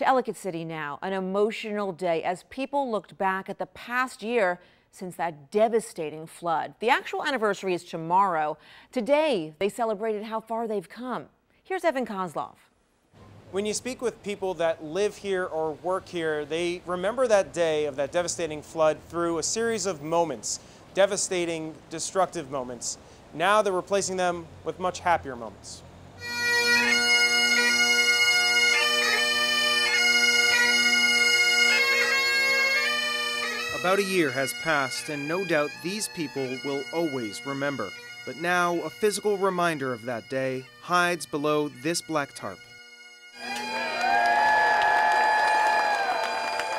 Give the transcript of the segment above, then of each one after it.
To Ellicott City now, an emotional day as people looked back at the past year since that devastating flood. The actual anniversary is tomorrow. Today, they celebrated how far they've come. Here's Evan Kozlov. When you speak with people that live here or work here, they remember that day of that devastating flood through a series of moments, devastating, destructive moments. Now they're replacing them with much happier moments. About a year has passed, and no doubt these people will always remember. But now, a physical reminder of that day hides below this black tarp.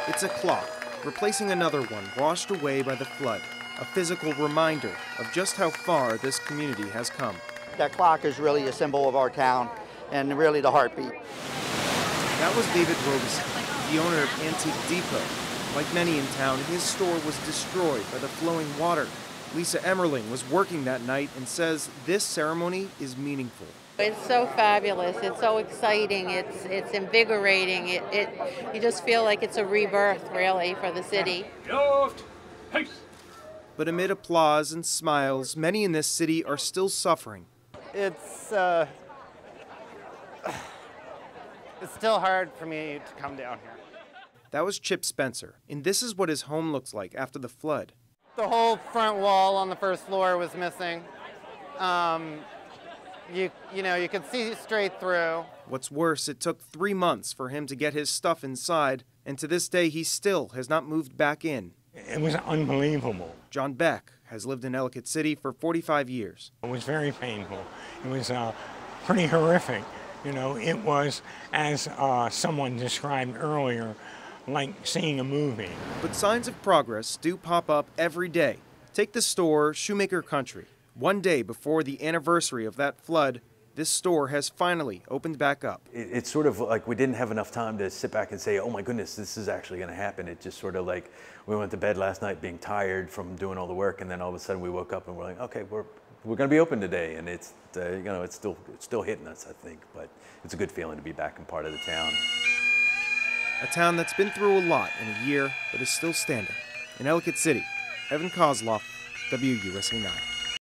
It's a clock, replacing another one washed away by the flood. A physical reminder of just how far this community has come. That clock is really a symbol of our town and really the heartbeat. That was David Robeson, the owner of Antique Depot. Like many in town, his store was destroyed by the flowing water. Lisa Emmerling was working that night and says this ceremony is meaningful. It's so fabulous. It's so exciting. It's invigorating. You just feel like it's a rebirth, really, for the city. But amid applause and smiles, many in this city are still suffering. It's still hard for me to come down here. That was Chip Spencer, and this is what his home looks like after the flood. The whole front wall on the first floor was missing. You could see straight through. What's worse, it took 3 months for him to get his stuff inside, and to this day he still has not moved back in. It was unbelievable. John Beck has lived in Ellicott City for 45 years. It was very painful. It was pretty horrific. You know, it was, as someone described earlier, like seeing a movie. But signs of progress do pop up every day. Take the store Shoemaker Country. One day before the anniversary of that flood, this store has finally opened back up. It's sort of like we didn't have enough time to sit back and say, oh my goodness, this is actually going to happen. It just sort of like we went to bed last night being tired from doing all the work, and then all of a sudden we woke up and we're like, okay, we're going to be open today, and it's it's still hitting us, I think, but it's a good feeling to be back in part of the town. A town that's been through a lot in a year, but is still standing. In Ellicott City, Evan Kozlov, WUSA 9.